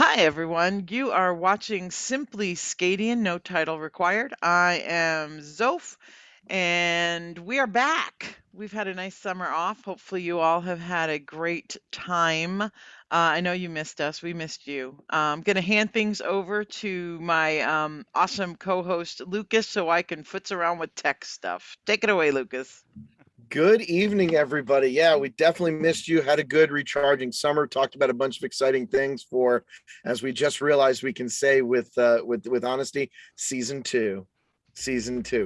Hi, everyone. You are watching Simply SCAdian, no title required. I am Zoph, and we are back. We've had a nice summer off. Hopefully, you all have had a great time. I know you missed us. We missed you. I'm going to hand things over to my awesome co host, Lucas, so I can futz around with tech stuff. Take it away, Lucas. Good evening, everybody. Yeah, we definitely missed you. Had a good recharging summer. Talked about a bunch of exciting things for, as we just realized, we can say with honesty, season two.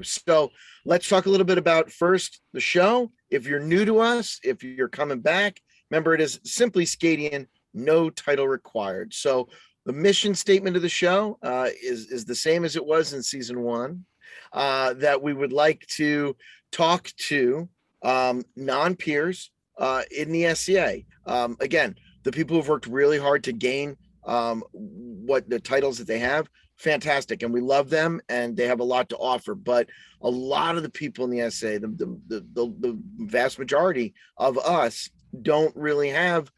So let's talk a little bit about first the show. If you're new to us, if you're coming back, remember it is simply SCAdian, no title required. So the mission statement of the show is the same as it was in season one. That we would like to talk to non-peers in the SCA. Again, the people who've worked really hard to gain what the titles that they have, fantastic, and we love them, and they have a lot to offer. But a lot of the people in the SCA, the vast majority of us, don't really have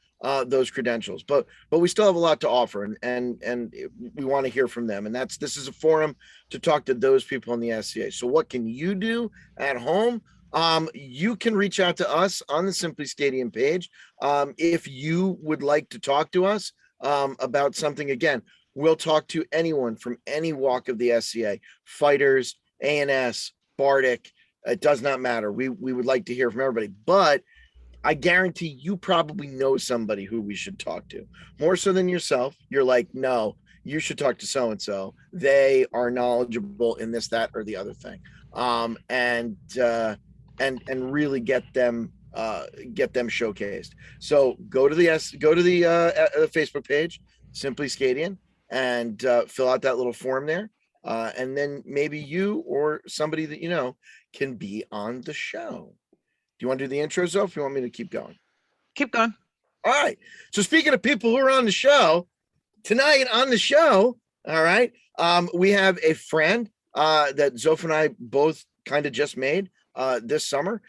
those credentials, but we still have a lot to offer, and we want to hear from them. And this is a forum to talk to those people in the SCA. So what can you do at home? You can reach out to us on the Simply SCAdian page. If you would like to talk to us about something, again, we'll talk to anyone from any walk of the SCA, fighters, ANS, Bardic. It does not matter. We would like to hear from everybody, but I guarantee you probably know somebody who we should talk to more so than yourself. You're like, no, you should talk to so and so. They are knowledgeable in this, that, or the other thing, and really get them showcased. So go to the Facebook page, Simply SCAdian, and fill out that little form there, and then maybe you or somebody that you know can be on the show. Do you want to do the intro, Zoe? If you want me to keep going? Keep going. All right. So speaking of people who are on the show, tonight on the show, all right, we have a friend that Zoph and I both kind of just made this summer.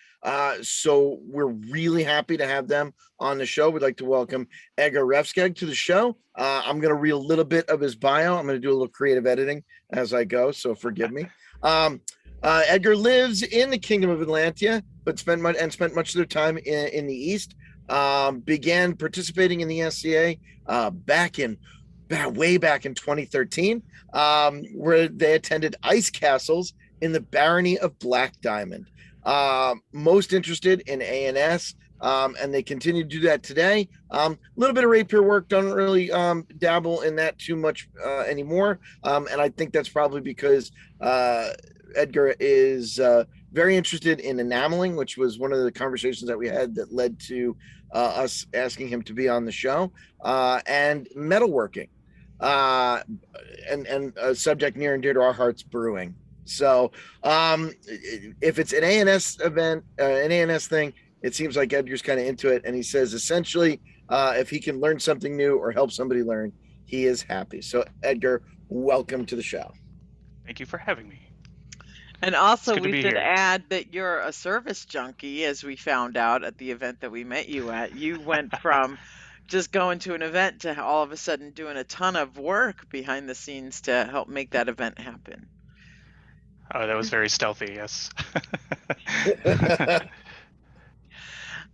So we're really happy to have them on the show. We'd like to welcome Edgar Refskegg to the show. I'm going to read a little bit of his bio. I'm going to do a little creative editing as I go, so forgive me. Edgar lives in the Kingdom of Atlantia, but spent much of their time in the East. Began participating in the SCA way back in 2013, where they attended ice castles in the barony of Black Diamond. Most interested in ANS, and they continue to do that today. A little bit of rapier work, don't really dabble in that too much anymore, and I think that's probably because Edgar is very interested in enameling, which was one of the conversations that we had that led to us asking him to be on the show, and metalworking, and a subject near and dear to our hearts, brewing. So if it's an ANS event, an ANS thing, it seems like Edgar's kind of into it. And he says essentially, if he can learn something new or help somebody learn, he is happy. So Edgar, welcome to the show. Thank you for having me. And It's also, good to we be should here. add that you're a service junkie, as we found out at the event that we met you at. You went from just going to an event to all of a sudden doing a ton of work behind the scenes to help make that event happen. Oh, that was very stealthy, yes.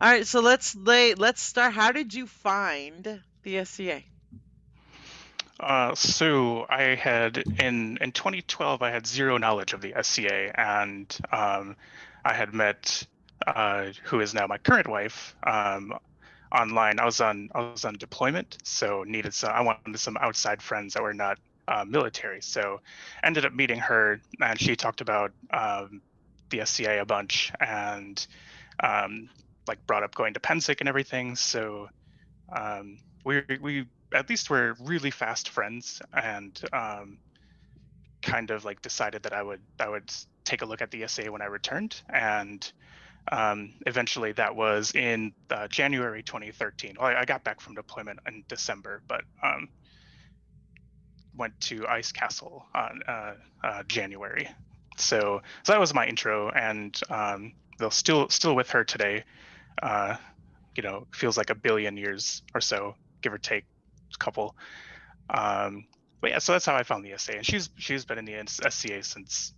All right, so let's start. How did you find the SCA? So I had in 2012 I had zero knowledge of the SCA, and I had met who is now my current wife online. I was on deployment, so I wanted some outside friends that were not military. So ended up meeting her, and she talked about the SCA a bunch, and like brought up going to Pensick and everything. So we at least were really fast friends, and kind of like decided that I would take a look at the SCA when I returned, and eventually that was in January 2013. Well, I got back from deployment in December, but went to Ice Castle on January. So that was my intro, and they're still with her today. Feels like a billion years or so, give or take a couple. But yeah, so that's how I found the SCA, and she's been in the SCA since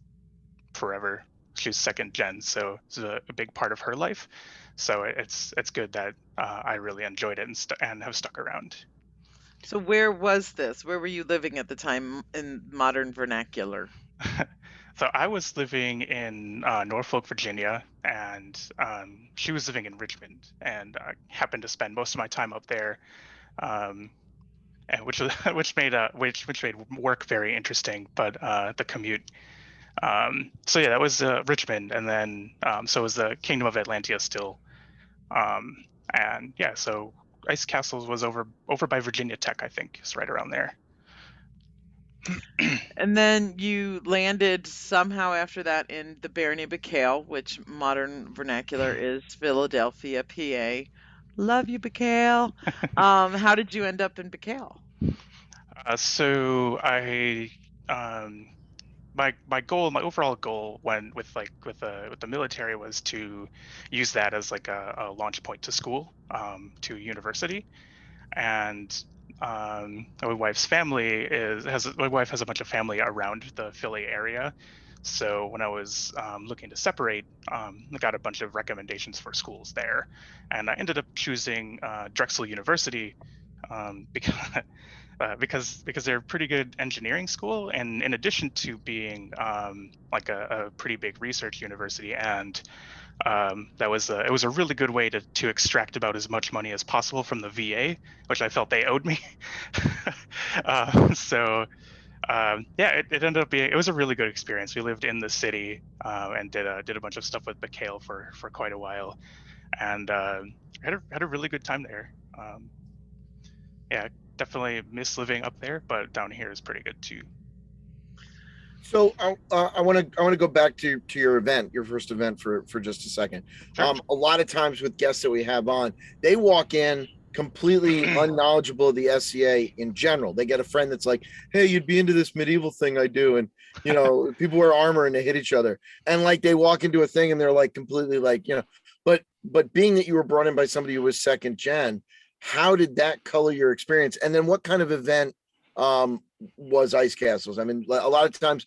forever. She's second gen, so it's a big part of her life. So it's good that I really enjoyed it and have stuck around. So where was this? Where were you living at the time in modern vernacular? So I was living in Norfolk, Virginia, and she was living in Richmond, and I happened to spend most of my time up there, um, and which which made work very interesting. But the commute. So yeah, that was Richmond, and then so was the Kingdom of Atlantia still, um, and yeah, so Ice Castles was over by Virginia Tech, I think, is right around there. And then you landed somehow after that in the Barony of Bacale, which modern vernacular is Philadelphia, PA. Love you, Bacale. How did you end up in Bacale? So I um, my goal, my overall goal when with the military was to use that as like a launch point to school, to university. And my wife has a bunch of family around the Philly area. So when I was looking to separate, I got a bunch of recommendations for schools there, and I ended up choosing Drexel University, because because they're a pretty good engineering school, and in addition to being like a pretty big research university, and it was a really good way to extract about as much money as possible from the VA, which I felt they owed me. So yeah, it ended up being, it was a really good experience. We lived in the city, and did a bunch of stuff with Bacale for quite a while, and had a really good time there. Yeah, definitely miss living up there, but down here is pretty good too. So I want to go back to your event, your first event for just a second. Sure. A lot of times with guests that we have on, they walk in completely unknowledgeable of the SCA in general. They get a friend that's like, "Hey, you'd be into this medieval thing I do," and people wear armor and they hit each other, and like they walk into a thing and they're like completely like But being that you were brought in by somebody who was second gen, how did that color your experience? And then what kind of event was Ice Castles? I mean, a lot of times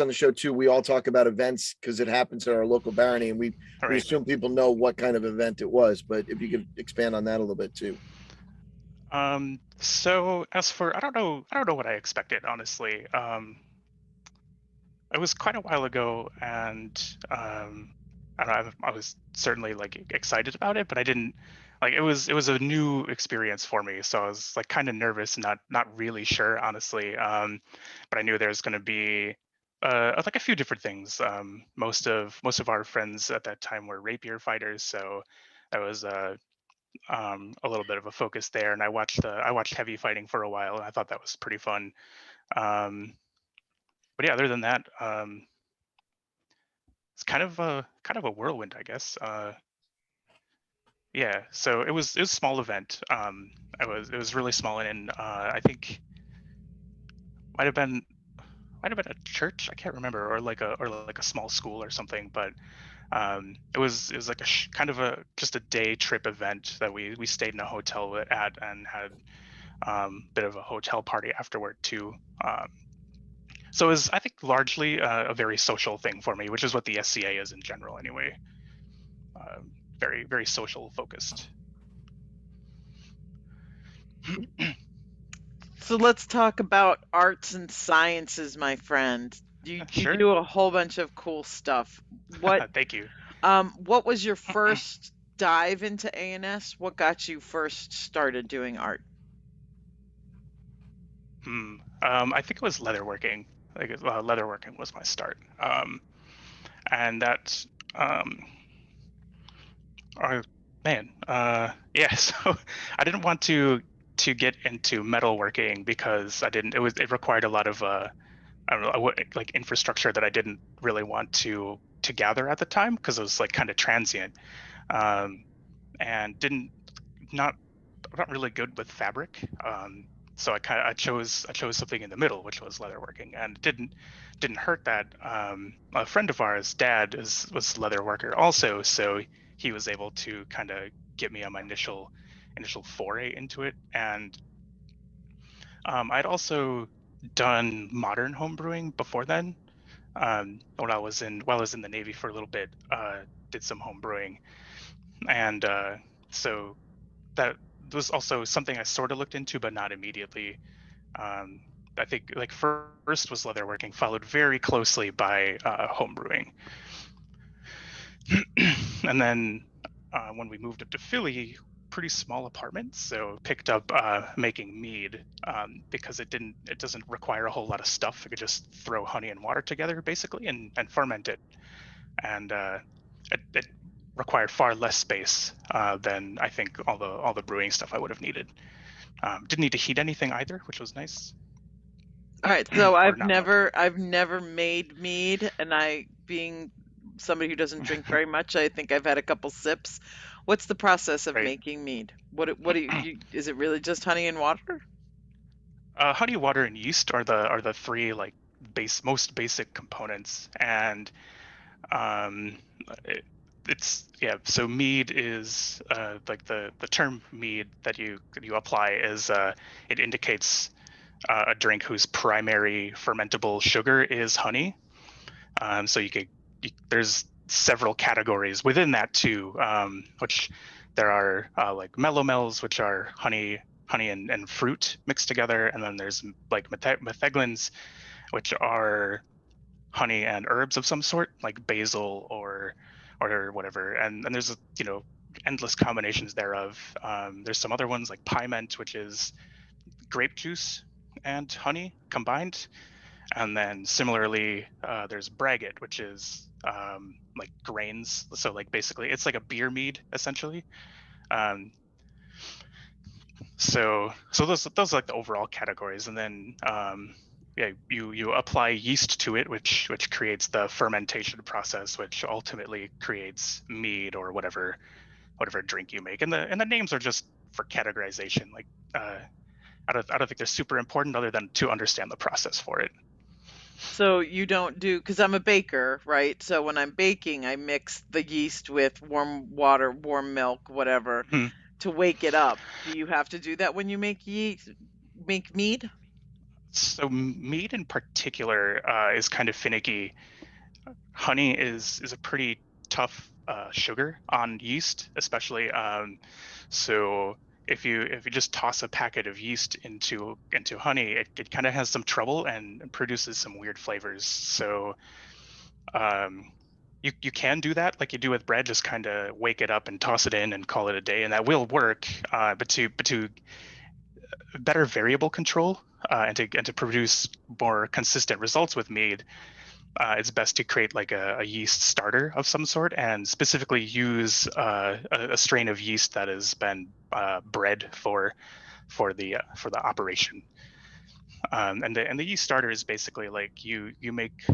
on the show too, we all talk about events because it happens at our local barony, and we Right. assume people know what kind of event it was. But if you could expand on that a little bit too. So as for, I don't know what I expected, honestly. It was quite a while ago, and I don't know, I was certainly like excited about it, but I didn't like, it was a new experience for me, so I was like kind of nervous, not really sure, honestly. But I knew there was going to be like a few different things. Most of our friends at that time were rapier fighters, so that was a little bit of a focus there. And I watched heavy fighting for a while, and I thought that was pretty fun. Um, but yeah, other than that, it's kind of a whirlwind, I guess. Yeah, so it was a small event. It was really small, and I think might have been might have been a church. I can't remember, or like a small school or something. But it was like kind of a just a day trip event that we stayed in a hotel at, and had bit of a hotel party afterward too. So it was, I think, largely a very social thing for me, which is what the SCA is in general, anyway. Very very social focused. So let's talk about arts and sciences, my friend. You Sure. do a whole bunch of cool stuff. Thank you. What was your first dive into A&S? What got you first started doing art? I think it was leatherworking. Like leatherworking was my start, and that um, oh, man, yeah. So I didn't want to get into metalworking because I didn't. It required a lot of I don't know, like infrastructure that I didn't really want to gather at the time, because it was like kind of transient, um, and didn't not I'm not really good with fabric. So I chose something in the middle, which was leatherworking, and it didn't hurt that a friend of ours, dad, was a leather worker also, so he was able to kind of get me on my initial foray into it. And I'd also done modern homebrewing before then. When I was in the Navy for a little bit, did some homebrewing, and so that was also something I sort of looked into, but not immediately. Um, I think like first was leatherworking, followed very closely by homebrewing, and then when we moved up to Philly, pretty small apartment, so picked up making mead because it doesn't require a whole lot of stuff. You could just throw honey and water together basically and ferment it, and it required far less space than I think all the brewing stuff I would have needed. Didn't need to heat anything either, which was nice. All right, so Or not much. I've never made mead, and I, being somebody who doesn't drink very much, I think I've had a couple sips. What's the process of Right. making mead? What do is it really just honey and water? Honey, water, and yeast are the three like most basic components, and um, it, it's yeah. So mead is like the term mead that you apply is it indicates a drink whose primary fermentable sugar is honey. So there's several categories within that too, which there are like melomels, which are honey and fruit mixed together, and then there's like metheglins, which are honey and herbs of some sort, like basil or whatever. And there's endless combinations thereof. There's some other ones like piment, which is grape juice and honey combined. And then similarly, there's braggot, which is like grains. So like basically, it's like a beer mead essentially. Um, so those are like the overall categories, and then yeah, you apply yeast to it, which creates the fermentation process, which ultimately creates mead or whatever drink you make. And the names are just for categorization. Like I don't think they're super important other than to understand the process for it. So you don't do, because I'm a baker, right? So when I'm baking, I mix the yeast with warm water, warm milk, whatever, Mhm. to wake it up. Do you have to do that when you make mead? So mead in particular is kind of finicky. Honey is a pretty tough sugar on yeast, especially. So if you just toss a packet of yeast into honey, it kind of has some trouble and produces some weird flavors. So um, you can do that like you do with bread, just kind of wake it up and toss it in and call it a day, and that will work. But to better variable control and to produce more consistent results with mead, it's best to create like a yeast starter of some sort, and specifically use a strain of yeast that has been bred for the operation. And the yeast starter is basically like you make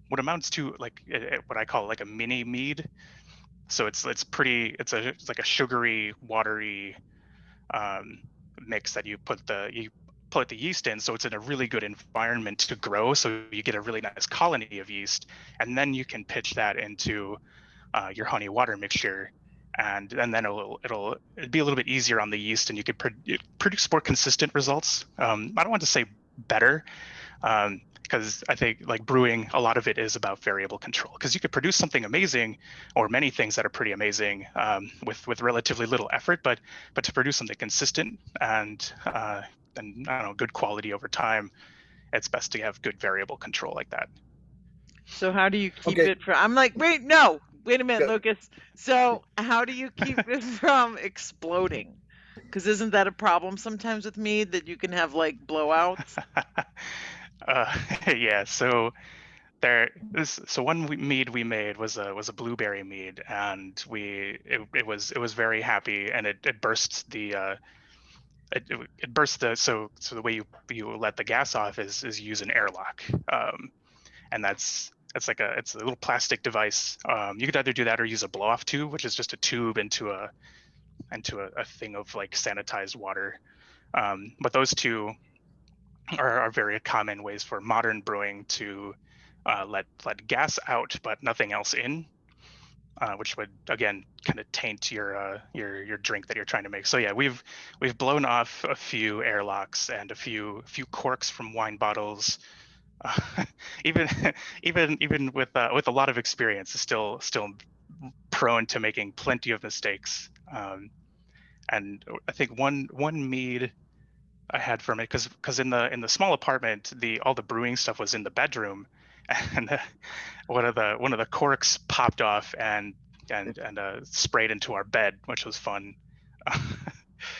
what amounts to like what I call like a mini mead. So it's like a sugary, watery um, mix that you put the yeast in, so it's in a really good environment to grow, so you get a really nice colony of yeast, and then you can pitch that into your honey water mixture, and then it'll be a little bit easier on the yeast, and you could produce more consistent results. I don't want to say better, because I think like brewing, a lot of it is about variable control. Because you could produce something amazing, or many things that are pretty amazing with relatively little effort, but to produce something consistent and I don't know, good quality over time, it's best to have good variable control like that. So how do you keep Okay, it from, I'm like, wait, no, wait a minute, go. Lucas. So how do you keep it from exploding? Because isn't that a problem sometimes with mead that you can have like blowouts? uh, yeah, so one mead we made was a blueberry mead, and it was very happy, and it burst it burst so the way you let the gas off is use an airlock, and that's like it's a little plastic device. You could either do that or use a blow off tube, which is just a tube into a thing of like sanitized water. But those two are very common ways for modern brewing to let gas out but nothing else in. which would again kind of taint your drink that you're trying to make. So yeah, we've blown off a few airlocks and a few corks from wine bottles. Even with a lot of experience, still prone to making plenty of mistakes. And I think one mead I had from it, because in the small apartment, all the brewing stuff was in the bedroom, and one of the corks popped off and sprayed into our bed, which was fun.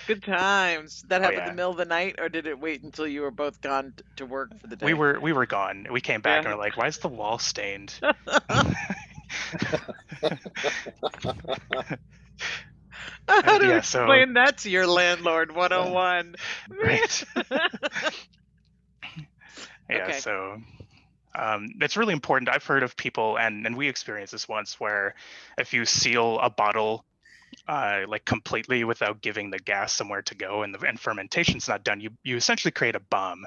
Good times. That Oh happened in the yeah, middle of the night, or did it wait until you were both gone to work for the we day? were gone. We came back Yeah. and we're like, why is the wall stained? How to Yeah, so explain that to your landlord 101. right. Yeah, Okay. so it's really important. I've heard of people, and we experienced this once, where if you seal a bottle like completely without giving the gas somewhere to go, and fermentation's not done, you essentially create a bomb.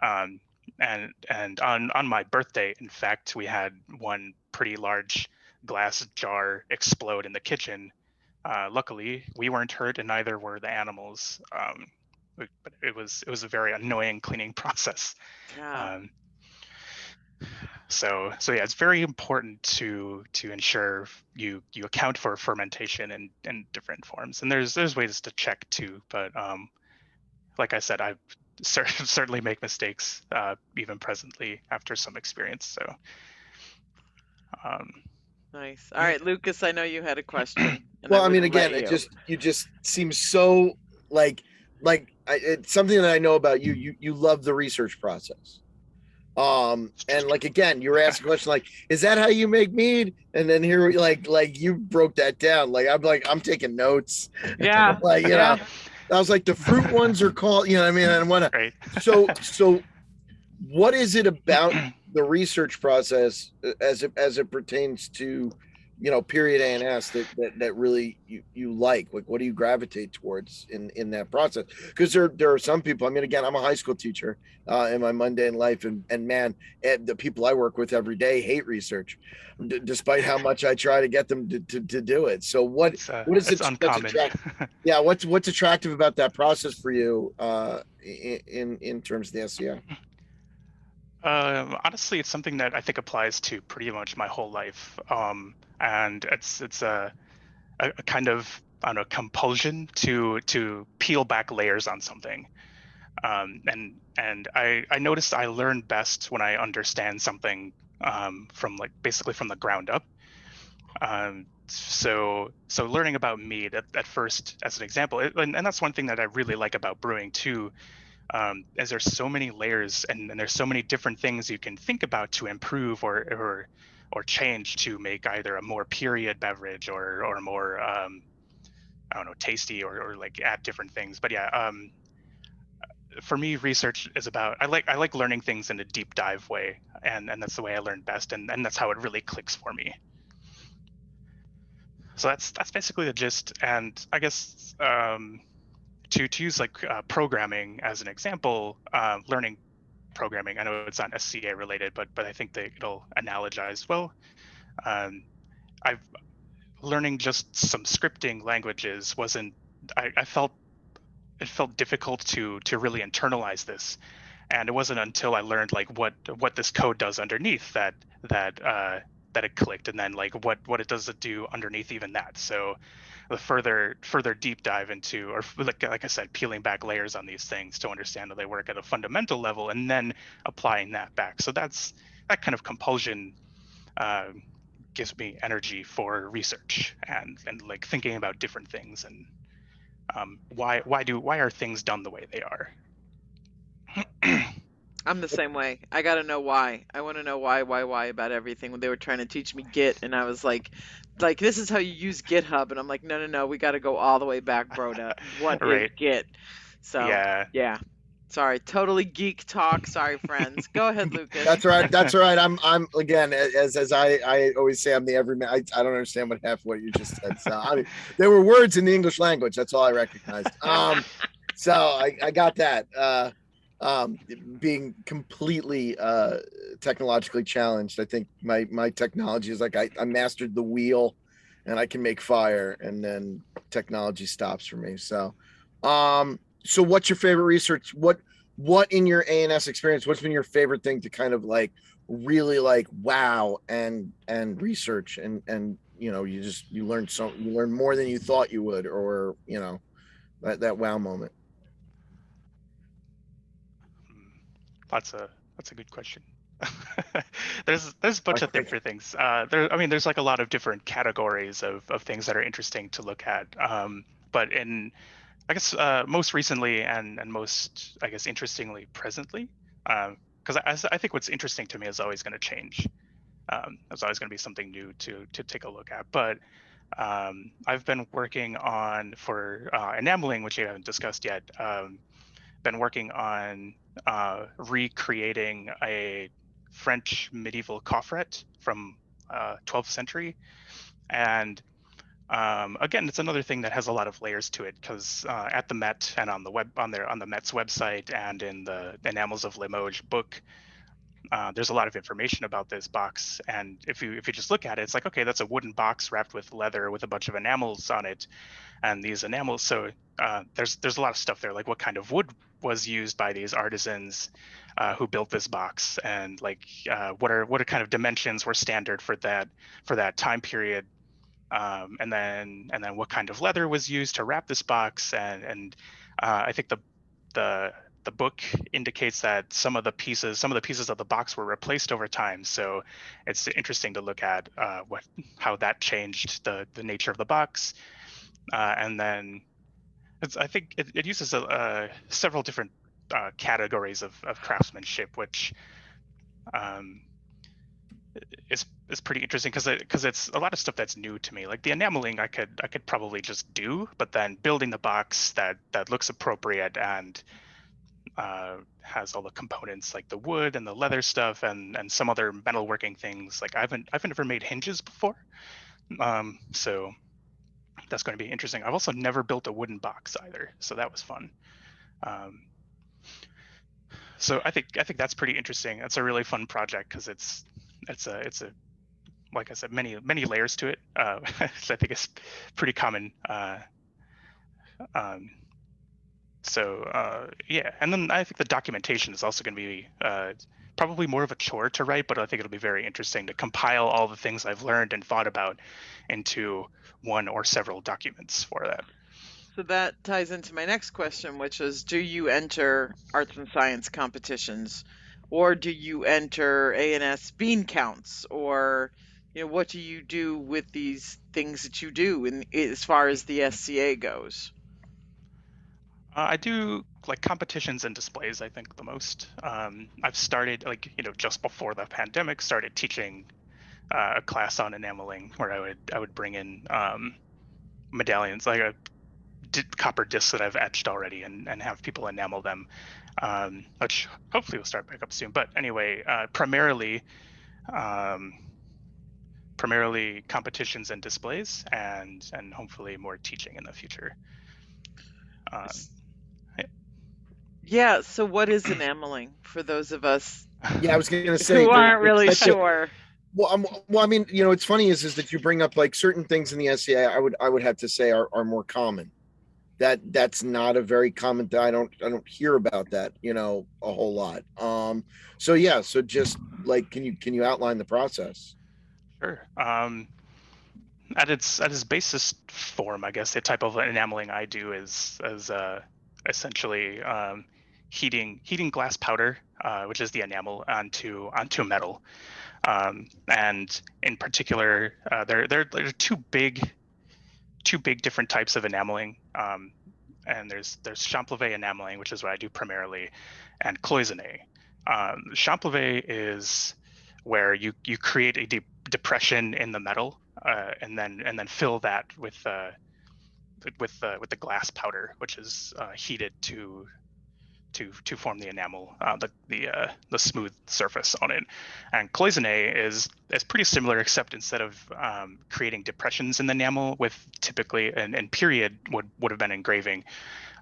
Um, and on my birthday, in fact, we had one pretty large glass jar explode in the kitchen. Luckily, we weren't hurt, and neither were the animals. But it was a very annoying cleaning process. Yeah. Um, so yeah, it's very important to ensure you account for fermentation in different forms. And there's ways to check too, but like I said, I certainly make mistakes even presently after some experience. So Nice. All right, Lucas, I know you had a question, and Well, I I mean, wouldn't let again, you. you just seem so like it's something that I know about you. You love the research process. And like again, you were asking a question like, is that how you make mead? And then here, like you broke that down. I'm taking notes. Yeah. Like, Yeah. I was like, the fruit ones are called, I mean, I want to. right. So what is it about the research process as it pertains to period A&S that really you like what do you gravitate towards in that process? Because there are some people, I mean, again, I'm a high school teacher in my mundane life, and man, the people I work with every day hate research, despite how much I try to get them to do it. So what is It's it that's uncommon. attractive? Yeah, what's attractive about that process for you in terms of the SCI? Honestly, it's something that I think applies to pretty much my whole life. And it's a kind of, I don't know, compulsion to peel back layers on something. And I noticed I learn best when I understand something from basically from the ground up. So learning about mead at first, as an example, and that's one thing that I really like about brewing too, is there's so many layers, and there's so many different things you can think about to improve or change to make either a more period beverage or more I don't know, tasty, or like add different things. But yeah, for me, research is about, I like learning things in a deep dive way, and that's the way I learn best, and that's how it really clicks for me. So that's basically the gist. And I guess to use like programming as an example, learning programming. I know it's not SCA related, but I think it'll analogize well. Um, I've learning just some scripting languages wasn't. I felt it felt difficult to really internalize this, and it wasn't until I learned like what this code does underneath that it clicked, and then like what it does to do underneath even that. So the further deep dive into, or like I said, peeling back layers on these things to understand how they work at a fundamental level, and then applying that back. So that kind of compulsion uh, gives me energy for research and like thinking about different things, and why are things done the way they are. I'm the same way. I got to know why. I want to know why about everything. When they were trying to teach me Git, and I was like this is how you use GitHub, and I'm like, no, we got to go all the way back, bro, to what is Right. Git. So, Yeah. yeah. Sorry, totally geek talk. Sorry, friends. Go ahead, Lucas. That's right. That's all right. I'm again, as I always say, I'm the everyman. I don't understand half what you just said. So there were words in the English language. That's all I recognized. So I got that. Being completely technologically challenged, I think my technology is like I mastered the wheel and I can make fire, and then technology stops for me. So, so what's your favorite research? What in your A&S experience, what's been your favorite thing to kind of like really like wow and research and you know, you learn more than you thought you would, or you know, that wow moment. That's a good question. There's a bunch Like, of different things. There's like a lot of different categories of things that are interesting to look at. But in I guess most recently and most I guess interestingly presently, because I think what's interesting to me is always going to change. There's always going to be something new to take a look at. But I've been working on for enameling, which you haven't discussed yet. Been working on recreating a French medieval coffret from 12th century, and again, it's another thing that has a lot of layers to it because at the Met and on the web on the Met's website and in the Enamels of Limoges book, there's a lot of information about this box. And if you just look at it, it's like, okay, that's a wooden box wrapped with leather with a bunch of enamels on it, and these enamels. So there's a lot of stuff there, like what kind of wood was used by these artisans who built this box, and like what are kind of dimensions were standard for that time period, and then what kind of leather was used to wrap this box, and I think the book indicates that some of the pieces of the box were replaced over time. So it's interesting to look at how that changed the nature of the box, and then I think it uses several different categories of craftsmanship, which um, is pretty interesting because it's a lot of stuff that's new to me. Like the enameling, I could probably just do, but then building the box that looks appropriate and has all the components like the wood and the leather stuff and some other metalworking things. Like I've never made hinges before, so that's going to be interesting. I've also never built a wooden box either, so that was fun. Um, so I think that's pretty interesting. It's a really fun project because it's a like I said, many layers to it. So I think it's pretty common. Um, yeah, and then I think the documentation is also going to be probably more of a chore to write, but I think it'll be very interesting to compile all the things I've learned and thought about into one or several documents for that. So that ties into my next question, which is, do you enter arts and science competitions, or do you enter A&S bean counts, or what do you do with these things that you do in as far as the SCA goes? I do like competitions and displays, I think the most. I've started like, just before the pandemic, started teaching a class on enameling where I would bring in medallions, like a copper discs that I've etched already, and have people enamel them, which hopefully will start back up soon. But anyway, um, primarily competitions and displays, and hopefully more teaching in the future. Um, Yeah, so what is enameling for those of us yeah, I was going to say who aren't really that's a sure? well, I mean, you know, it's funny is that you bring up like certain things in the SCA. I would have to say are more common. That's not a very common. I don't hear about that, you know, a whole lot. So yeah, so just like, can you outline the process? sure. At its basest form, I guess the type of enameling I do is essentially heating glass powder, which is the enamel, onto metal. And in particular, there are two big different types of enameling. And there's Champlevé enameling, which is what I do primarily, and cloisonné. Champlevé is where you create a depression in the metal, and then fill that with the glass powder, which is heated to form the enamel, the smooth surface on it. And cloisonné is pretty similar, except instead of creating depressions in the enamel, with typically and period would have been engraving,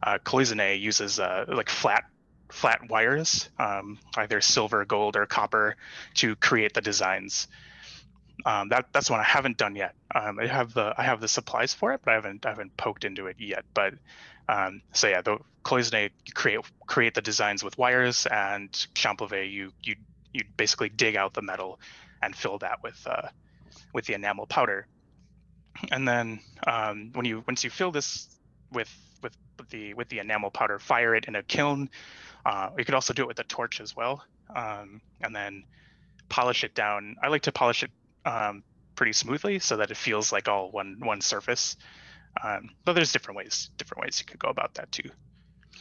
cloisonné uses like flat wires, either silver, gold, or copper, to create the designs. That's one I haven't done yet. I have the supplies for it, but I haven't poked into it yet. But so yeah, the cloisonne, you create the designs with wires, and Champlavet, you basically dig out the metal and fill that with the enamel powder. And then once you fill this with the enamel powder, fire it in a kiln. You could also do it with a torch as well, and then polish it down. I like to polish it pretty smoothly so that it feels like all one surface. But there's different ways you could go about that too.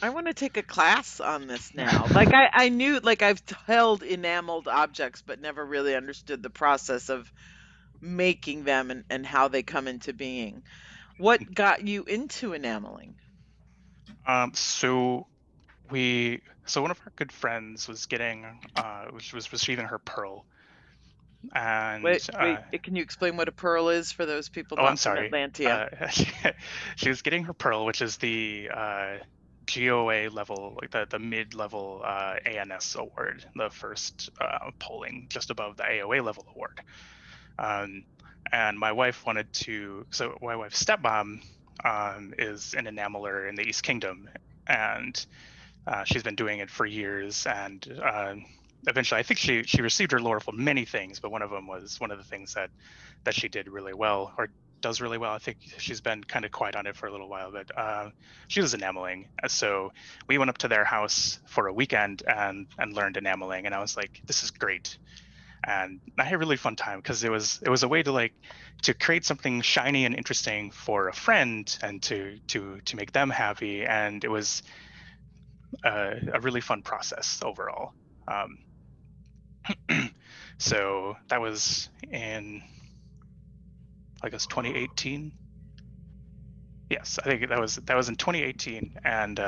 I want to take a class on this now. Like I knew, like I've held enameled objects, but never really understood the process of making them and how they come into being. What got you into enameling? So one of our good friends was was receiving her pearl, and Wait, can you explain what a pearl is for those people I'm not from sorry. Atlantia? She was getting her pearl, which is the GOA level, like the mid-level ANS award, the first polling just above the AOA level award. And my wife so my wife's stepmom is an enameler in the East Kingdom, and she's been doing it for years. And eventually, I think she received her laurel for many things, but one of them was one of the things that she did really well, or does really well. I think she's been kind of quiet on it for a little while, but she was enameling. So we went up to their house for a weekend and learned enameling, and I was like, this is great. And I had a really fun time because it was a way to create something shiny and interesting for a friend and to make them happy, and it was a really fun process overall. So that was in, I guess, 2018. Yes, I think that was in 2018, and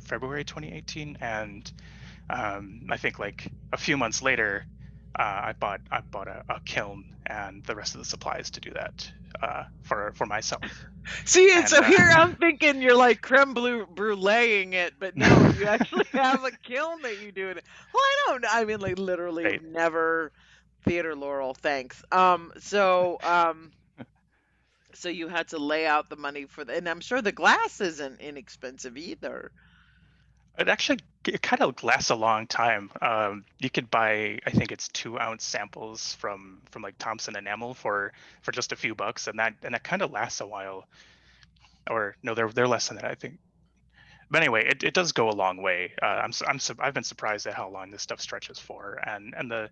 February 2018, and I think like a few months later, I bought a kiln and the rest of the supplies to do that for myself. See, And so here I'm thinking you're like creme bruleeing it, but no, you actually have a kiln that you do it. Well, I mean, like literally right. never theater laurel, thanks. So you had to lay out the money for and I'm sure the glass isn't inexpensive either. It kind of lasts a long time. You could buy, I think it's 2-ounce samples from like Thompson Enamel for just a few bucks, and that kind of lasts a while. Or no, they're less than that, I think. But anyway, it does go a long way. I've been surprised at how long this stuff stretches for, and the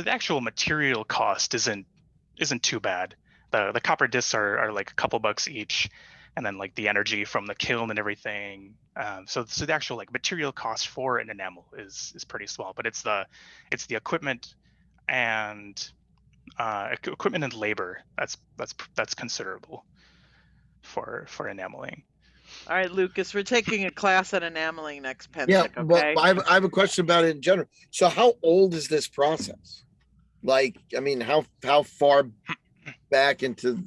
actual material cost isn't too bad. The copper discs are like a couple bucks each, and then like the energy from the kiln and everything. So the actual like material cost for an enamel is pretty small, but it's the equipment and labor that's considerable for enameling. All right, Lucas, we're taking a class on enameling next Yeah, Pensic, well, okay? I have a question about it in general. So, how old is this process? Like, I mean, how far back into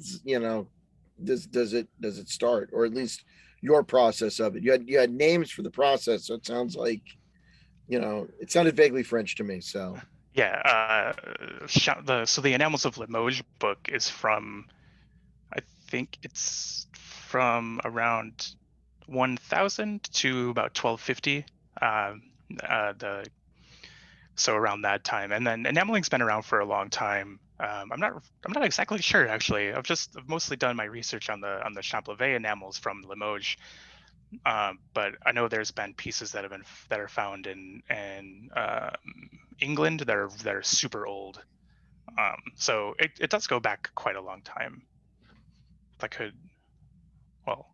does it start, or at least your process of it? You had names for the process, so it sounds like it sounded vaguely French to me. So Yeah, the Enamels of Limoges book is from, I think it's from around 1000 to about 1250. So around that time, and then enameling's been around for a long time. I'm not exactly sure actually. I've mostly done my research on the Champlavet enamels from Limoges. But I know there's been pieces that are found in England that are super old. So it does go back quite a long time.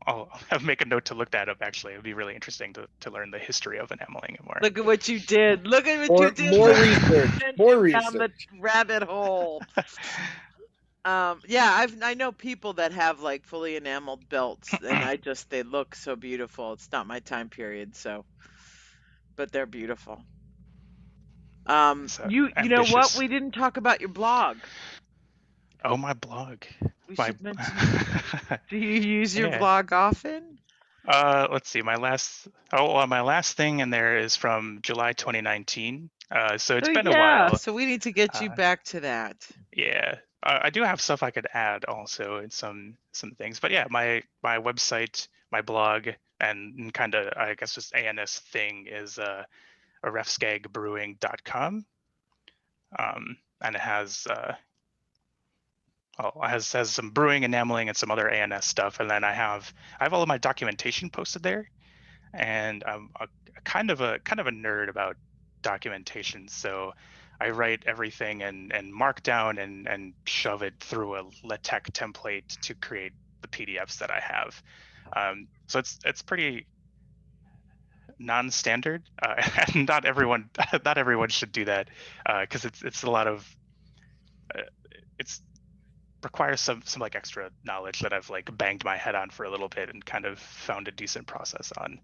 I'll make a note to look that up. Actually, it'd be really interesting to learn the history of enameling more. Look at what you did. Look at what you did. More research. More research. Down the rabbit hole. Yeah, I know people that have like fully enameled belts, and they look so beautiful. It's not my time period, but they're beautiful. You know what? We didn't talk about your blog. Oh, my blog. We should mention. Do you use your blog often? Let's see. My last thing in there is from July 2019. So it's been a while. So we need to get you back to that. Yeah. I do have stuff I could add also in some things, but yeah, my website, my blog, and kind of I guess just ANS thing is refskegbrewing.com, and it has has some brewing, enameling, and some other ANS stuff, and then I have all of my documentation posted there, and I'm a kind of a nerd about documentation, so I write everything in Markdown and shove it through a LaTeX template to create the PDFs that I have. So it's pretty non-standard, and not everyone should do that, because it's a lot of it's requires some like extra knowledge that I've like banged my head on for a little bit and kind of found a decent process on.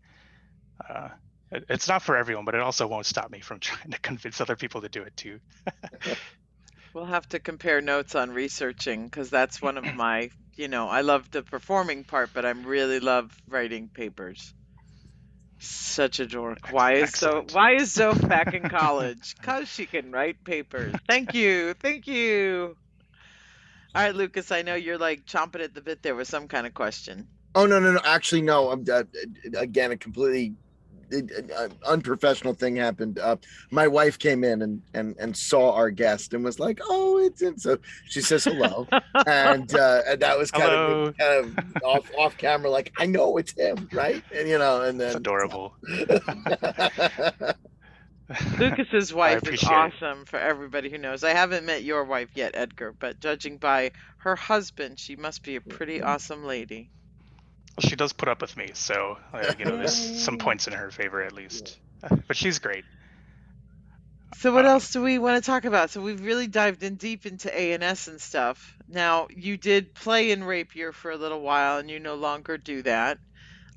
It's not for everyone, but it also won't stop me from trying to convince other people to do it too. We'll have to compare notes on researching because that's one of my, I love the performing part, but I really love writing papers. Such a dork. Excellent. Why is Zoph back in college? Cause she can write papers. Thank you. Thank you. All right, Lucas, I know you're like chomping at the bit there with some kind of question. Oh, no. Actually, no. I'm again, a completely unprofessional thing happened. My wife came in and saw our guest and was like, "Oh, it's in." So she says hello, and that was kind Hello. of off camera, like, I know it's him, right? And and then It's adorable. Lucas's I wife is appreciate it. awesome for everybody who knows. I haven't met your wife yet, Edgar, but judging by her husband, she must be a pretty awesome lady. Well, she does put up with me, so there's some points in her favor at least. But she's great. So what else do we want to talk about? So we've really dived in deep into ANS and stuff. Now, you did play in Rapier for a little while and you no longer do that.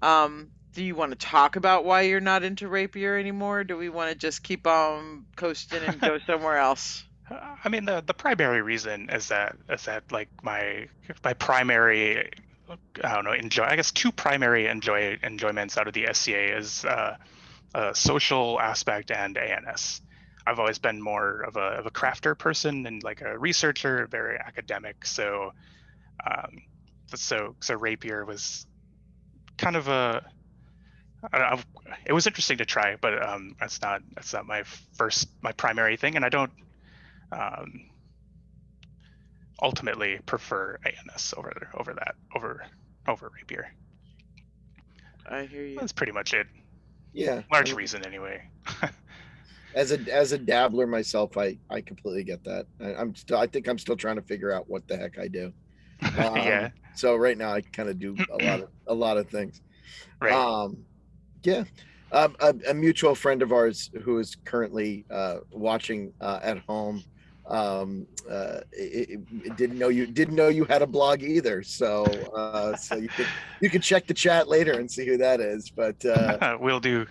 Do you want to talk about why you're not into Rapier anymore? Or do we want to just keep on coasting and go somewhere else? I mean, the primary reason is that like my primary, I don't know, I guess two primary enjoyments out of the SCA is a social aspect and ANS. I've always been more of a crafter person and like a researcher, very academic. So Rapier was kind of it was interesting to try, but that's not my primary thing, and I don't ultimately prefer ANS over Rapier. I hear you. That's pretty much it. Yeah, Large reason anyway. as a dabbler myself, I completely get that. I think I'm still trying to figure out what the heck I do. Yeah. So right now I kind of do a lot of things. Right. Yeah. A mutual friend of ours who is currently watching at home didn't know you had a blog either. So you could check the chat later and see who that is. But will do.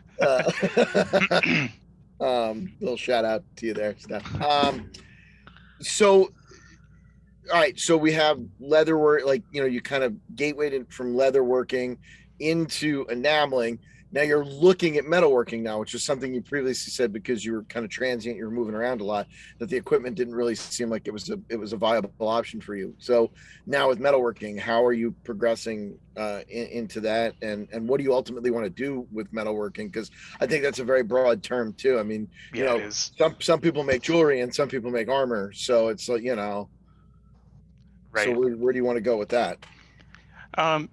Little shout out to you there, Steph. So all right, so we have leather work, like you kind of gatewayed from leatherworking into enameling. Now you're looking at metalworking now, which is something you previously said because you were kind of transient, you were moving around a lot, that the equipment didn't really seem like it was a viable option for you. So now with metalworking, how are you progressing into that, and what do you ultimately want to do with metalworking? Because I think that's a very broad term too. I mean, it is. some people make jewelry and some people make armor, so it's like Right. So where do you want to go with that?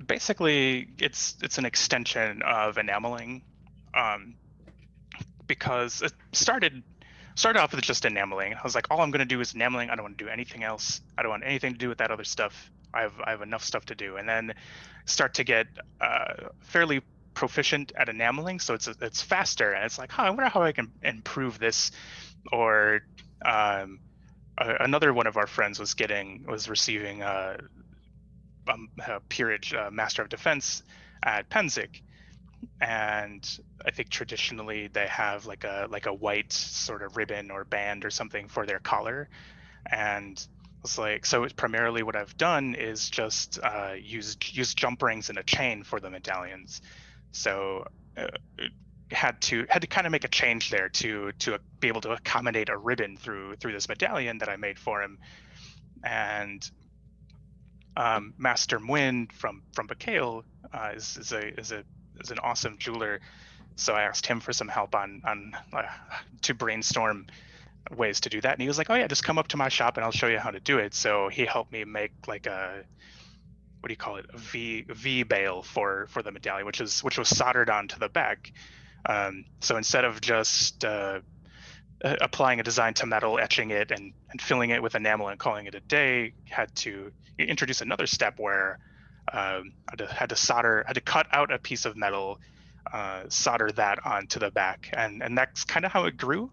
Basically, it's an extension of enameling, because it started off with just enameling. I was like, all I'm going to do is enameling. I don't want to do anything else. I don't want anything to do with that other stuff. I have enough stuff to do, and then start to get fairly proficient at enameling, so it's faster, and it's like, I wonder how I can improve this. Or another one of our friends was receiving a peerage Master of Defense at Penzik, and I think traditionally they have like a white sort of ribbon or band or something for their collar, and it's like, so it's primarily what I've done is just use jump rings and a chain for the medallions. So had to kind of make a change there to be able to accommodate a ribbon through this medallion that I made for him. and Master Mwyn from Bacale is an awesome jeweler. So I asked him for some help on to brainstorm ways to do that, and he was like, "Oh yeah, just come up to my shop and I'll show you how to do it." So he helped me make like a, what do you call it, a V bail for the medallion, which was soldered onto the back. So instead of just applying a design to metal, etching it, and filling it with enamel and calling it a day, had to introduce another step where had to cut out a piece of metal, solder that onto the back, and that's kind of how it grew.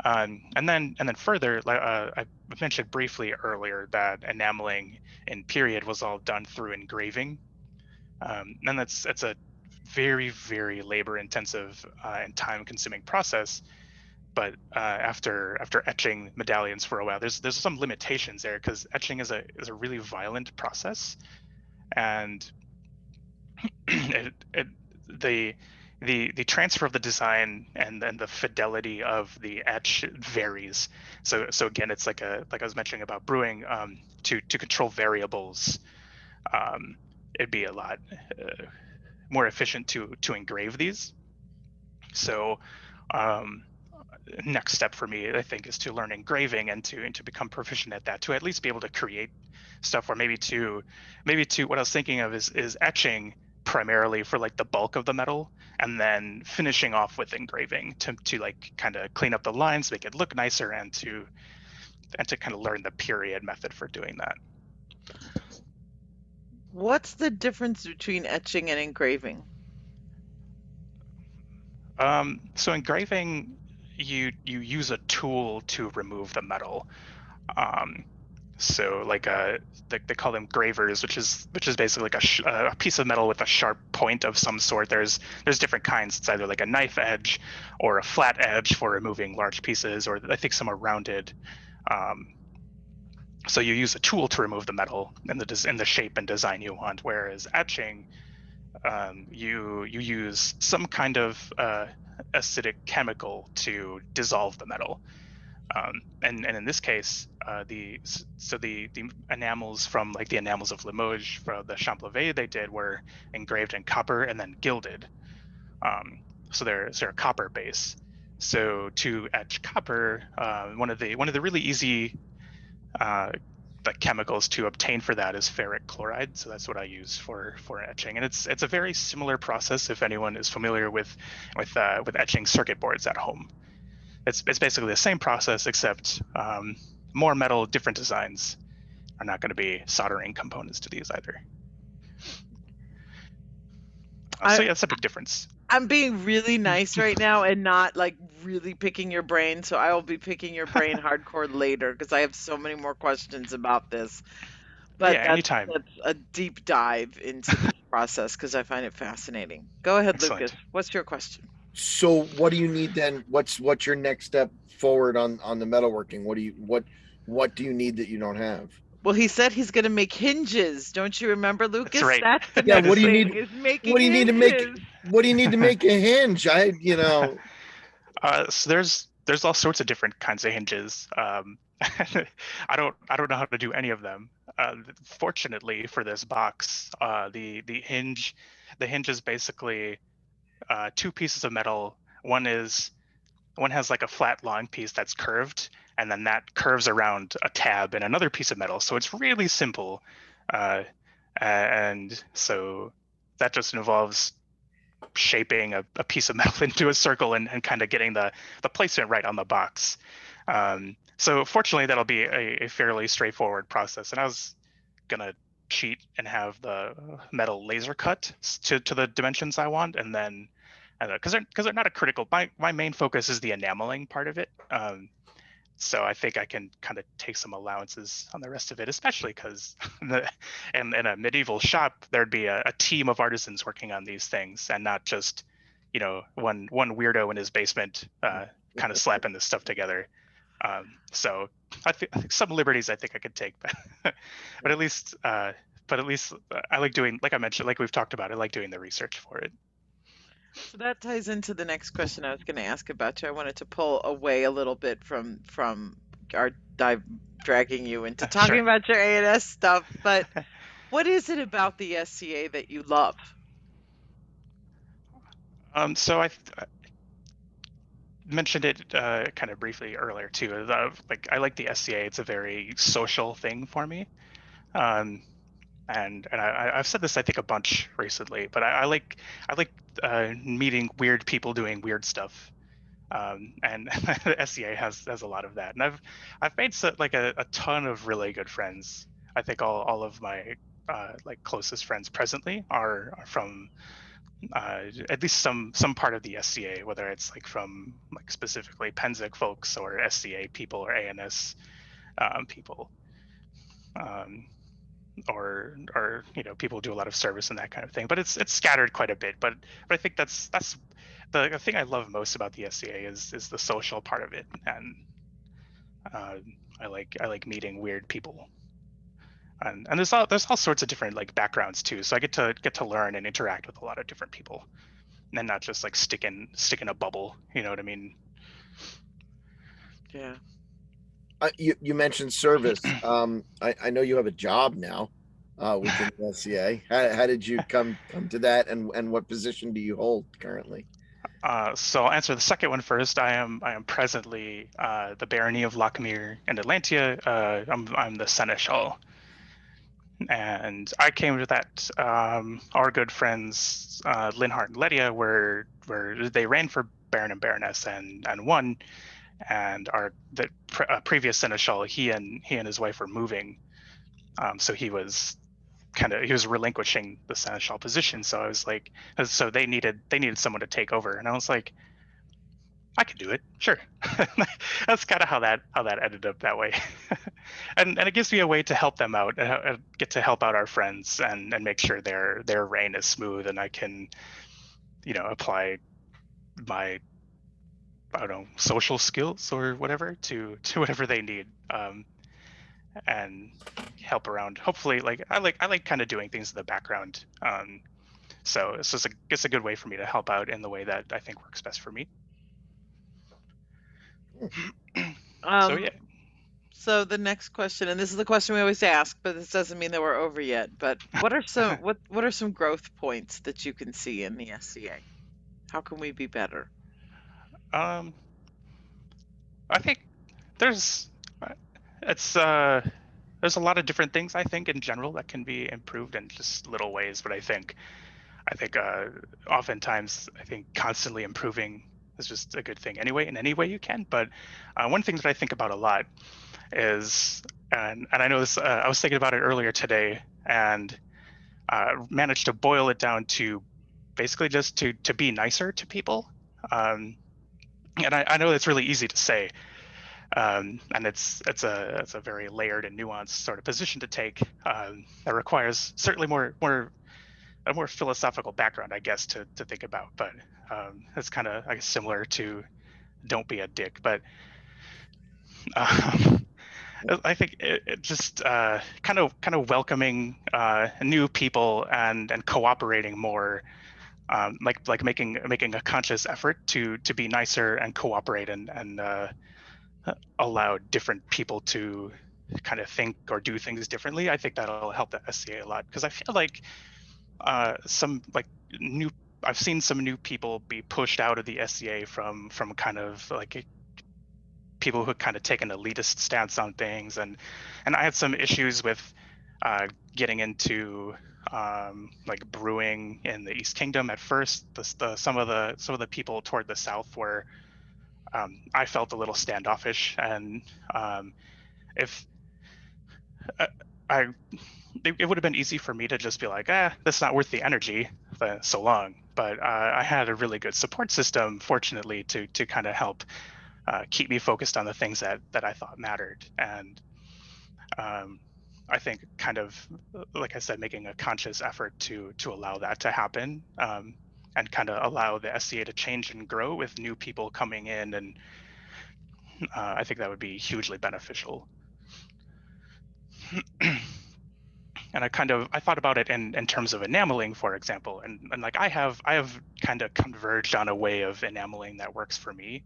And then further, I mentioned briefly earlier that enameling in period was all done through engraving, and that's a very, very labor intensive and time consuming process. But after etching medallions for a while, there's some limitations there, because etching is a really violent process, and the transfer of the design and then the fidelity of the etch varies. So again, it's like I was mentioning about brewing, to control variables, it'd be a lot more efficient to engrave these. So next step for me, I think, is to learn engraving and to become proficient at that, to at least be able to create stuff, or maybe to what I was thinking of is etching primarily for like the bulk of the metal, and then finishing off with engraving to like kind of clean up the lines, make it look nicer, and to kind of learn the period method for doing that. What's the difference between etching and engraving? So engraving, you use a tool to remove the metal. So like they call them gravers, which is basically like a piece of metal with a sharp point of some sort. There's different kinds. It's either like a knife edge or a flat edge for removing large pieces, or I think some are rounded. So you use a tool to remove the metal in the shape and design you want. Whereas etching, you use some kind of acidic chemical to dissolve the metal. And in this case, the enamels from like the enamels of Limoges for the Champlevé they did were engraved in copper and then gilded. So they're a copper base. So to etch copper, one of the really easy like chemicals to obtain for that is ferric chloride. So that's what I use for etching, and it's a very similar process if anyone is familiar with etching circuit boards at home. It's basically the same process, except more metal, different designs are not going to be soldering components to these either. So yeah, that's a big difference. I'm being really nice right now and not like really picking your brain. So I will be picking your brain hardcore later, because I have so many more questions about this. But Yeah, anytime. that's a deep dive into this process, because I find it fascinating. Go ahead, Excellent. Lucas. What's your question? So what do you need then? What's your next step forward on the metalworking? What do you need that you don't have? Well, he said he's going to make hinges. Don't you remember, Lucas? That's right. That's the Yeah, next what do you thing, need? is making What do you need to make? hinges. What do you need to make a hinge? So there's all sorts of different kinds of hinges. I don't know how to do any of them. Fortunately for this box, the hinge is basically two pieces of metal. One has like a flat long piece that's curved, and then that curves around a tab in another piece of metal. So it's really simple, and so that just involves shaping a piece of metal into a circle and kind of getting the placement right on the box. So fortunately, that'll be a fairly straightforward process. And I was gonna cheat and have the metal laser cut to the dimensions I want, and then because they're not a critical. My main focus is the enameling part of it. So I think I can kind of take some allowances on the rest of it, especially because in a medieval shop, there'd be a team of artisans working on these things, and not just, one weirdo in his basement kind of slapping this stuff together. So I think some liberties I think I could take, but at least I like doing, like I mentioned, like we've talked about, I like doing the research for it. So that ties into the next question I was going to ask about you. I wanted to pull away a little bit from our dragging you into talking Sure. about your A&S stuff, but what is it about the SCA that you love? So I mentioned it kind of briefly earlier too. Like I like the SCA. It's a very social thing for me. Um, and I've said this I think a bunch recently, but I like meeting weird people doing weird stuff, and the SCA has a lot of that. And I've made like a ton of really good friends. I think all of my like closest friends presently are from at least some part of the SCA, whether it's like from like specifically Penzic folks or SCA people or ANS people. Um, or people do a lot of service and that kind of thing, but it's scattered quite a bit. But I think that's the thing I love most about the SCA is the social part of it. And uh, I like meeting weird people, and there's all sorts of different like backgrounds too, so I get to learn and interact with a lot of different people, and not just like stick in a bubble, you know what I mean? Yeah. You mentioned service. I know you have a job now within the SCA. How did you come to that, and what position do you hold currently? So I'll answer the second one first. I am presently the barony of Lochmere and Atlantia. I'm the seneschal, and I came to that. Our good friends Linhart and Ledia were they ran for baron and baroness and won. And the previous seneschal, he and his wife were moving, so he was relinquishing the seneschal position. So I was like, so they needed someone to take over, and I was like, I could do it, sure. That's kind of how that ended up that way. And it gives me a way to help them out, and get to help out our friends, and make sure their reign is smooth, and I can apply my, I don't know, social skills or whatever to whatever they need, and help around. Hopefully, like I like kind of doing things in the background. So it's a good way for me to help out in the way that I think works best for me. So yeah. Um, so the next question, and this is the question we always ask, but this doesn't mean that we're over yet. But what are some growth points that you can see in the SCA? How can we be better? um, I think there's uh, it's there's a lot of different things I think in general that can be improved in just little ways, but I think oftentimes I think constantly improving is just a good thing anyway in any way you can. But one thing that I think about a lot is, and I know this, I was thinking about it earlier today, and managed to boil it down to basically just to be nicer to people. Um, and I know that's really easy to say, and it's a very layered and nuanced sort of position to take, that requires certainly more a more philosophical background, I guess, to think about. But it's kind of, I guess, similar to don't be a dick. But um, I think it just kind of welcoming new people and cooperating more, like making a conscious effort to be nicer and cooperate and allow different people to kind of think or do things differently. I think that'll help the SCA a lot, because I feel like some like new I've seen some new people be pushed out of the SCA from kind of like people who kind of take an elitist stance on things, and I had some issues with getting into like brewing in the East Kingdom at first. Some of the people toward the south were, I felt a little standoffish, and if uh, I it would have been easy for me to just be like, that's not worth the energy for so long. But I had a really good support system, fortunately, to kind of help keep me focused on the things that I thought mattered. And um, I think kind of, like I said, making a conscious effort to allow that to happen, and kind of allow the SCA to change and grow with new people coming in, and I think that would be hugely beneficial. And I thought about it in terms of enameling, for example, and like I have kind of converged on a way of enameling that works for me.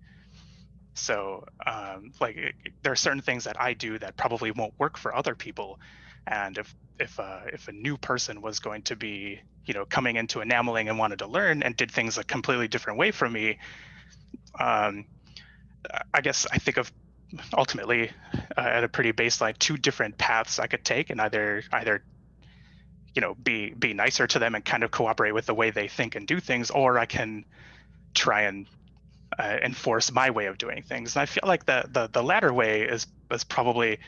So there are certain things that I do that probably won't work for other people, and if a new person was going to be, coming into enameling and wanted to learn and did things a completely different way from me, um, I guess I think of ultimately at a pretty baseline two different paths I could take, and either be nicer to them and kind of cooperate with the way they think and do things, or I can try and enforce my way of doing things. And I feel like the latter way is probably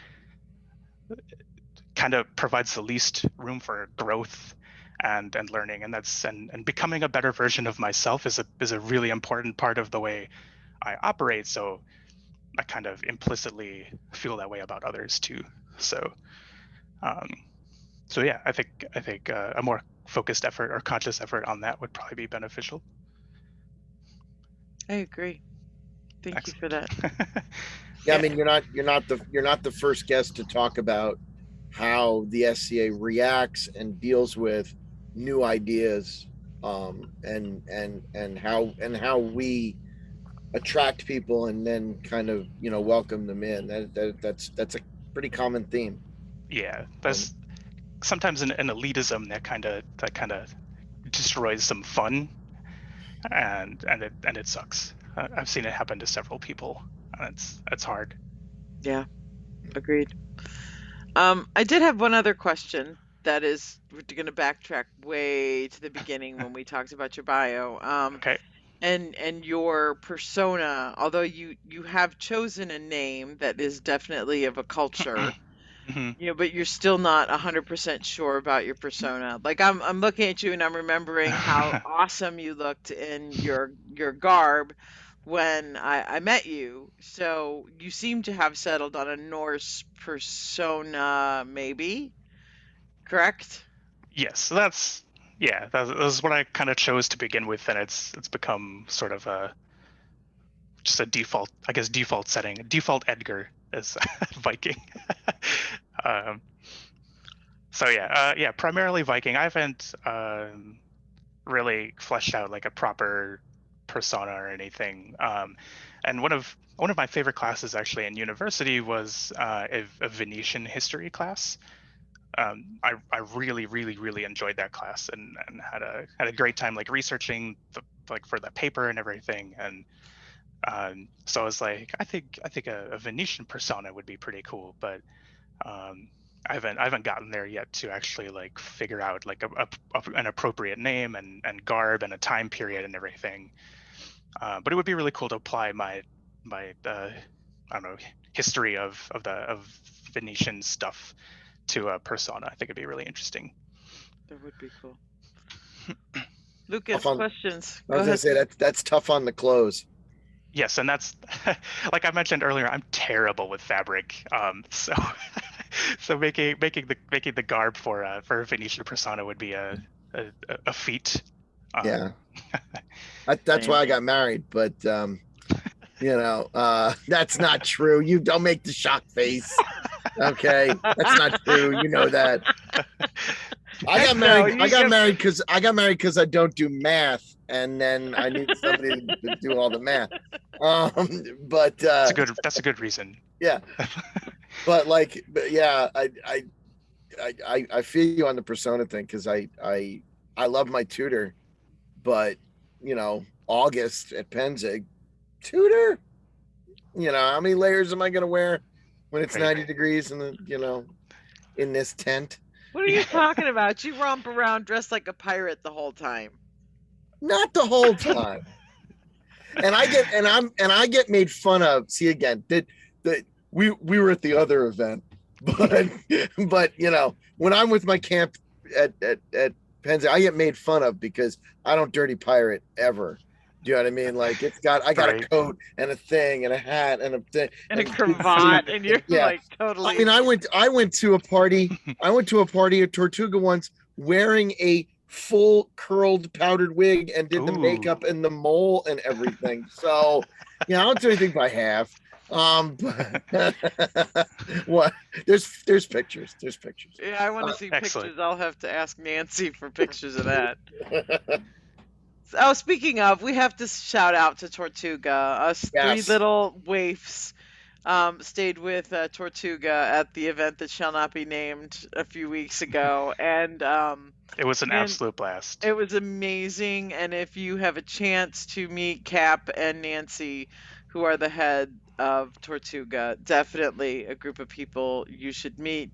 kind of provides the least room for growth and learning, and that's and becoming a better version of myself is a really important part of the way I operate. So I kind of implicitly feel that way about others too. So um, yeah, I think a more focused effort or conscious effort on that would probably be beneficial. I agree. Thank you for Excellent. that. Yeah, I mean, you're not the first guest to talk about how the SCA reacts and deals with new ideas, and how we attract people and then kind of welcome them in. That's a pretty common theme. Yeah, that's sometimes an elitism that kind of destroys some fun, and it sucks. I've seen it happen to several people, and it's hard. Yeah, agreed. I did have one other question that is, we're going to backtrack way to the beginning when we talked about your bio. Okay. And your persona, although you have chosen a name that is definitely of a culture, Hmm. but you're still not 100% sure about your persona. Like I'm looking at you and I'm remembering how awesome you looked in your garb when I met you. So you seem to have settled on a Norse persona, maybe, correct? Yes, so that's what I kind of chose to begin with, and it's become sort of just a default, I guess, default setting. Default Edgar is Viking. um, so yeah, primarily Viking. I haven't really fleshed out like a proper persona or anything. And one of my favorite classes actually in university was a Venetian history class. I really really really enjoyed that class, and had a great time like researching like for the paper and everything. And so I was like, I think a Venetian persona would be pretty cool, but um, I haven't gotten there yet to actually like figure out like an appropriate name and garb and a time period and everything. But it would be really cool to apply my I don't know, history of Venetian stuff to a persona. I think it'd be really interesting. That would be cool. Tough Lucas, on, questions? I Go was gonna ahead. say that's tough on the clothes. Yes, and that's like I mentioned earlier, I'm terrible with fabric. So so making the garb for a Venetian persona would be a, a feat. Yeah, Um, that's Same. why I got married. But that's not true. You don't make the shock face. Okay, that's not true. You know that. I Heck got no, married. I got married because I don't do math, and then I need somebody to do all the math. But that's a good reason. yeah, but yeah, I feel you on the persona thing because I love my tutor, but August at Penzig, tutor. How many layers am I gonna wear when it's Right. 90 degrees in the in this tent? What are you talking about? You romp around dressed like a pirate the whole time. Not the whole time. And I get made fun of. See again, that we were at the other event, but when I'm with my camp at Penzing, I get made fun of because I don't dirty pirate ever. Do you know what I mean? Like I got a Right. coat and a thing and a hat and a thing And a and cravat, and you're yeah. like I totally. mean, I went to a party. I went to a party at Tortuga once wearing a full curled powdered wig and did the Ooh. makeup and the mole and everything. So, I don't do anything by half. But what? There's pictures. There's pictures. Yeah, I want to see Excellent. pictures. I'll have to ask Nancy for pictures of that. Oh, speaking of, we have to shout out to Tortuga. Us three Yes. little waifs stayed with Tortuga at the event that shall not be named a few weeks ago, It was an and absolute blast. it was amazing. And if you have a chance to meet Cap and Nancy, who are the head of Tortuga, definitely a group of people you should meet.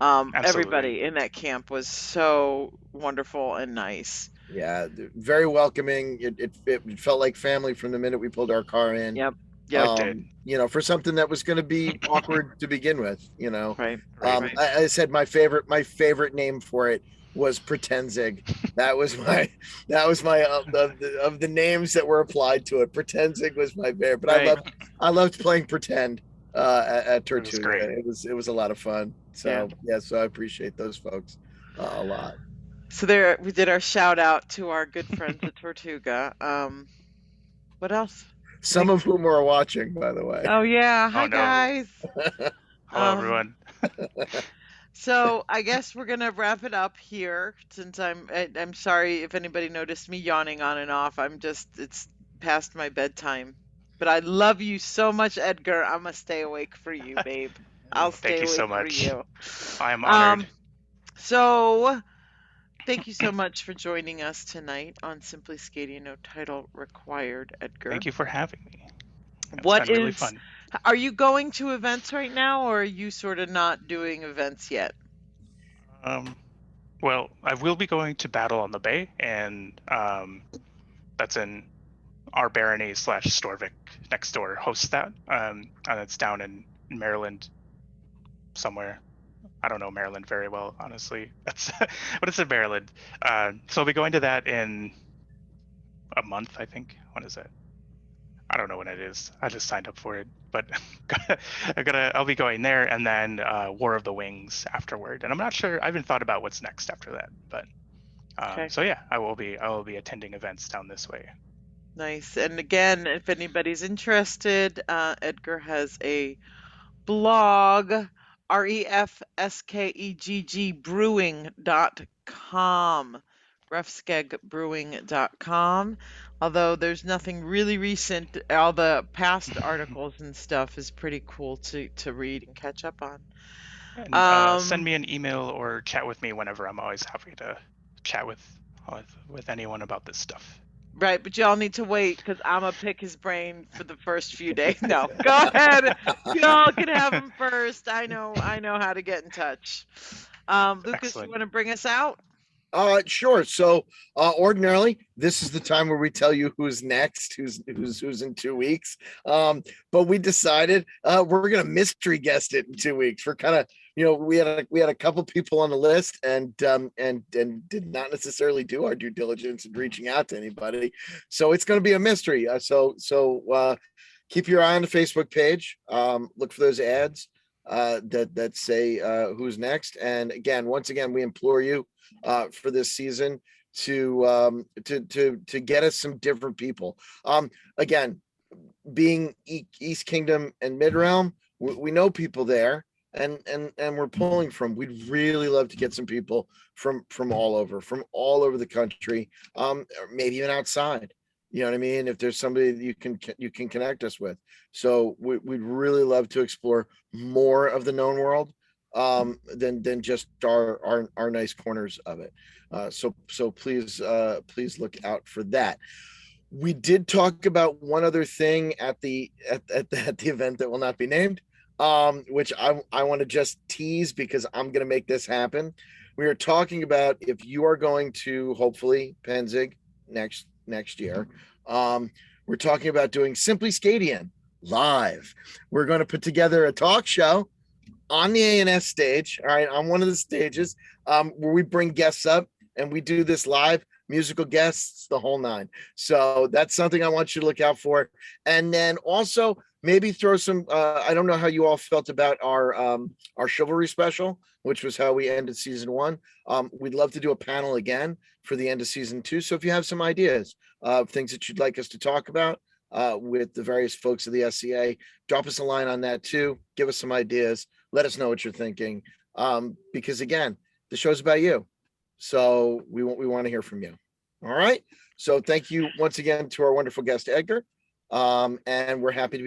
Absolutely. Everybody in that camp was so wonderful and nice. Yeah, very welcoming. It felt like family from the minute we pulled our car in. Yep. Yep. It did. For something that was going to be awkward to begin with. Right. Right. Right. I said my favorite name for it was Pretenzig. That was my of the names that were applied to it. Pretenzig was my favorite, but Right. I loved playing pretend at It was Tortuga. great. It was a lot of fun. So Yeah. so I appreciate those folks a lot. So there we did our shout out to our good friends at Tortuga. What else? Some of whom are watching, by the way. Oh yeah. Oh Hi no. guys. Hello everyone. So I guess we're gonna wrap it up here since I'm sorry if anybody noticed me yawning on and off. It's past my bedtime. But I love you so much, Edgar. I'm gonna stay awake for you, babe. I'll Thank stay you so awake for much. you. I am honored. So thank you so much for joining us tonight on Simply SCAdian No Title Required, Edgar. Thank you for having me. It's What been really is fun. Are you going to events right now, or are you sort of not doing events yet? Well, I will be going to Battle on the Bay, and that's in our barony / Storvik next door hosts that, and it's down in Maryland somewhere. I don't know Maryland very well, honestly. That's but it's in Maryland. So I'll be going to that in a month, I think. When is it? I don't know when it is. I just signed up for it, but I'll be going there, and then War of the Wings afterward. And I'm not sure. I haven't thought about what's next after that, but Okay. so yeah, I will be attending events down this way. Nice. And again, if anybody's interested, Edgar has a blog, refskegg brewing.com, refskeggbrewing.com. Although there's nothing really recent, all the past articles and stuff is pretty cool to read and catch up on. And send me an email or chat with me whenever. I'm always happy to chat with anyone about this stuff. Right, but y'all need to wait because I'm gonna pick his brain for the first few days. No, go ahead. Y'all can have him first. I know how to get in touch. Lucas, Excellent. you want to bring us out? Sure. So ordinarily, this is the time where we tell you who's next, who's in 2 weeks. But we decided we're gonna mystery guest it in 2 weeks. We're kind of, we had a couple people on the list and did not necessarily do our due diligence in reaching out to anybody. So it's going to be a mystery. So keep your eye on the Facebook page. Look for those ads that say who's next. And once again, we implore you for this season to get us some different people. Again, being East Kingdom and Mid Realm, we know people there, and we're pulling from. We'd really love to get some people from all over the country, or maybe even outside. You know what I mean? If there's somebody that you can connect us with, so we'd really love to explore more of the known world than just our nice corners of it. So please look out for that. We did talk about one other thing at the event that will not be named, which I want to just tease because I'm going to make this happen. We are talking about if you are going to hopefully Penzig next year. We're talking about doing Simply SCAdian live. We're going to put together a talk show on the A&S stage, all right, on one of the stages, where we bring guests up and we do this live, musical guests, the whole nine. So that's something I want you to look out for. And then also maybe throw some, I don't know how you all felt about our chivalry special, which was how we ended season 1. We'd love to do a panel again for the end of season 2. So if you have some ideas of things that you'd like us to talk about with the various folks of the SCA, drop us a line on that too. Give us some ideas. Let us know what you're thinking. Because again, the show's about you. So we want to hear from you. All right. So thank you once again to our wonderful guest, Edgar. And we're happy to